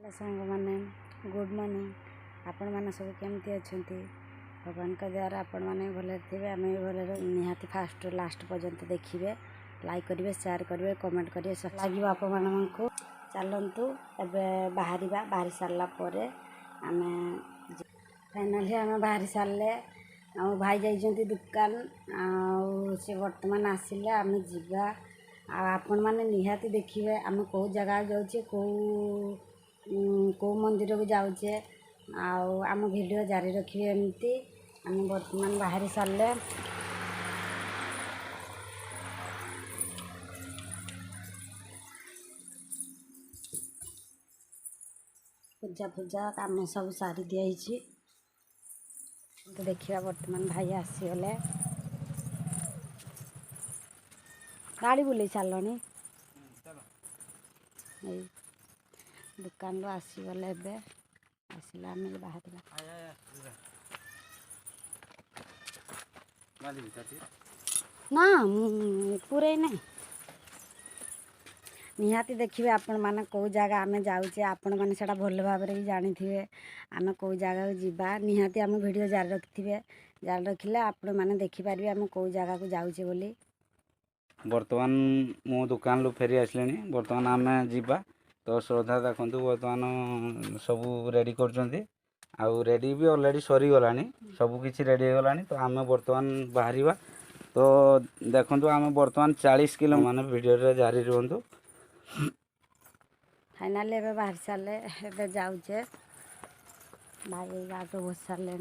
Hello सांग मैंने good morning. आपण मैंने सब केमती अच्छा भगवान का द्वारा आपण मैंने भले थे आम भी भले निहाती फास्ट लास्ट पर्यंत देखिए लाइक करेंगे शेयर करेंगे कमेंट करेंगे सब लगे आपण को चलतु एवं बाहर सारा आम फाइनाली आम बाहरी सारे आम भाई जाइए दुकान सी बर्तमान आसिले आम जा आपण मैंने निहाती देखिए आम कौ जगह जाऊे कौ मंदिर को जाऊे आम वीडियो जारी रखिए एमती आम बर्तमान बाहरी सारे पूजा पूजा काम सब सारी दिखाई तो देखिए बर्तमान भाई आसीगले गाड़ी बुले सारे दुकान रू आसीगले आसला आम बाहर ना पूरे नहीं निहाती देखिए आपण मैंने कौ जगह आम जाऊे आपण मैंने से भल भाव भी जानी थे आम कौ जगह को जीवा निहाती आम वीडियो जारी रखिथे जारी रखिले आपण मैंने देखिपारे आम कौ जगह को जाऊे बोली। बर्तमान मो दुकान लु फेरी आसले बर्तमान आम जीवा तो श्रद्धा देखु बर्तमान सब रेडी कर रेडी भी ऑलरेडी सरी गला सब किसी रेडी हो गला तो आम बर्तमान बाहर तो देखु आम बर्तमान 40 किलो मान वीडियो जारी रुहतु फाइनाली एवं बाहर सारे एवं जाऊे भाई आगे बस सारे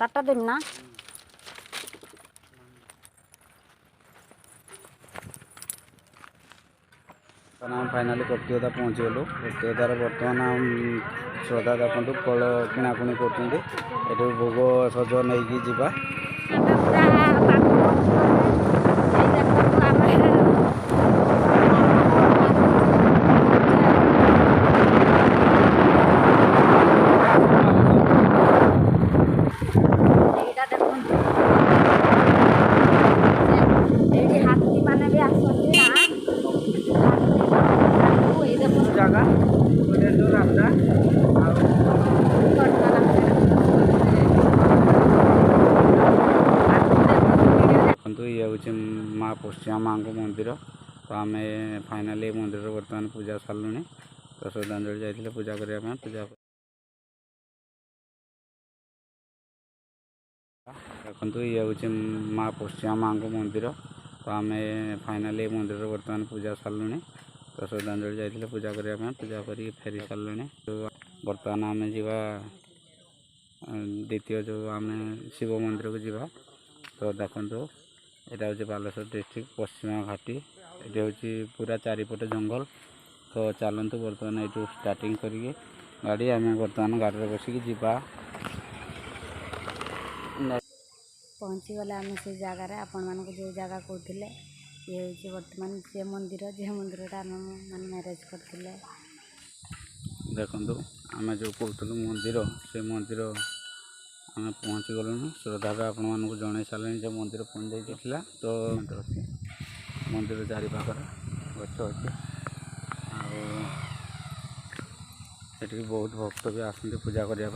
टाटा दिन ना आम फाइनाली कटिकता पहुँचीगलु कटिकतार बर्तमान श्रद्धा देखु फल किणाकुणी कर भोग सज नहीं जावा ये हूँ माँ पश्चिमा माँ को मंदिर तो आम फाइनाली मंदिर बर्तमान पूजा सारूँ तो श्रद्धांजलि जाइए पूजा करने पूजा देखो ये हूँ माँ पश्चिमा माँ को मंदिर तो आम फाइनाली मंदिर बर्तमान पूजा सारूँ तो श्रद्धांजलि जाइए पूजा करने पूजा कर फेरी सारूँ तो बर्तमान आम जा द्वितीय जो आम शिव मंदिर को जीवा तो देखो यहाँ हूँ बालेश्वर डिस्ट्रिक्ट पश्चिमा घाटी ये हूँ पूरा चारिपटे जंगल तो चलतु बर्तमान यू स्टार्टिंग करिए गाड़ी आम बर्तमान गाड़ी बसिक जीवा पहुँची गले आम से जगार आपण मान जो जगह कहते ये हूँ बर्तमान जे मंदिर आम मान मैरेज करते देखु आम जो कहूँ मंदिर से मंदिर आम पहुँची गलुँ श्रद्धा आपण मानक जन सारे जो मंदिर पहुँच जाइए तो मंदिर चारिपाखर गच अच्छे आठ बहुत भक्त भी आसते पूजा करने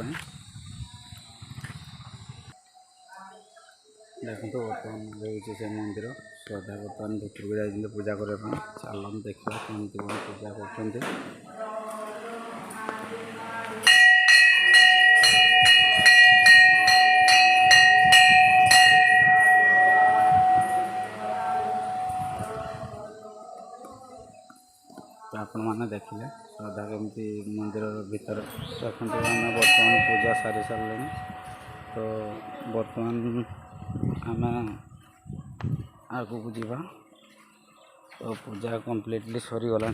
देखो बर्तमान रोचे से मंदिर श्रद्धा बर्तमान भितर को जाइए पूजा करने चलन देखा कमी पूजा कर आपण मैंने देखिले श्रद्धा केमती मंदिर भीतर देखते आम बर्तमान पूजा सारी सारे तो बर्तमान आम आगू को जीवा तो पूजा कम्प्लीटली सरी गला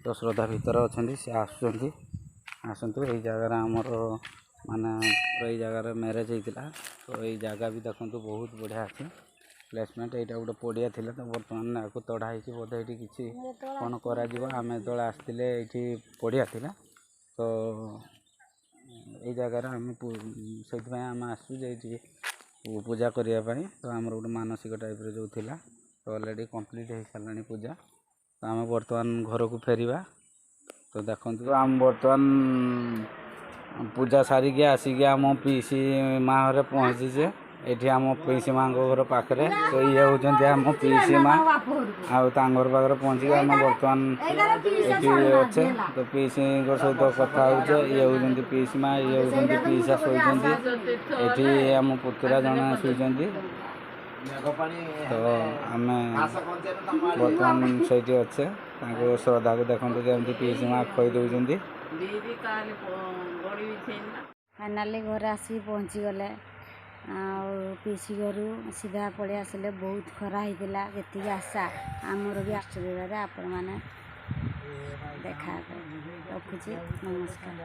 तो श्रद्धा भीतर अच्छा सी आसतु यही जगार आमर माने यही जगार मैरेज होता तो यही जगह भी देखते बहुत बढ़िया अच्छे प्लेसमेंट यहाँ गोटे पड़िया थी तो बर्तमान आपको तढ़ाई बोधे ये किसी कौन करें जो आसते ये पड़िया थी तो ये जगार आम से आम आसुचे पूजा करने तो आम गोटे मानसिक टाइप जो थी तो ऑलरेडी कंप्लीट हो सारा पूजा ତ ଆମେ ବର୍ତ୍ତମାନ ଘରକୁ ଫେରିବା। ତ ଦେଖନ୍ତୁ ଆମେ ବର୍ତ୍ତମାନ ପୂଜା ସାରିକି ଆସିକି ଆମ ପିଇସି ମା ଘରେ ପହଞ୍ଚିଛେ। ଏଠି ଆମ ପିଇସି ମାଙ୍କ ଘର ପାଖରେ। ତ ଇଏ ହେଉଛନ୍ତି ଆମ ପିଇସି ମା, ଆଉ ତାଙ୍କ ଘର ପାଖରେ ପହଞ୍ଚିକି ଆମେ ବର୍ତ୍ତମାନ ଏଠି ଅଛେ। ତ ପିଇସିଙ୍କ ସହିତ କଥା ହେଉଛେ। ଇଏ ହେଉଛନ୍ତି ପିଇସି ମା, ଇଏ ହେଉଛନ୍ତି ପିଇସା ଶୋଇଛନ୍ତି। ଏଠି ଆମ ପୁତୁରା ଜଣେ ଶୋଇଛନ୍ତି। ତ ଆମେ ବର୍ତ୍ତମାନ ସେଇଠି ଅଛେ। ତାଙ୍କୁ ଶ୍ରଦ୍ଧାକୁ ଦେଖନ୍ତୁ କେମିତି ପିଇସି ମା ଖୋଇ ଦେଉଛନ୍ତି। ଫାଇନାଲି ଘରେ ଆସିକି ପହଞ୍ଚିଗଲେ। ଆଉ ପିଇସି ଘରୁ ସିଧା ପଳେଇ ଆସିଲେ। ବହୁତ ଖରା ହେଇଥିଲା, ଯେତିକି ଆଶା ଆମର ବି ଆଶ୍ଚର୍ଯ୍ୟରେ ଆପଣମାନେ ଦେଖା ହେବେ। ରଖୁଛି, ନମସ୍କାର।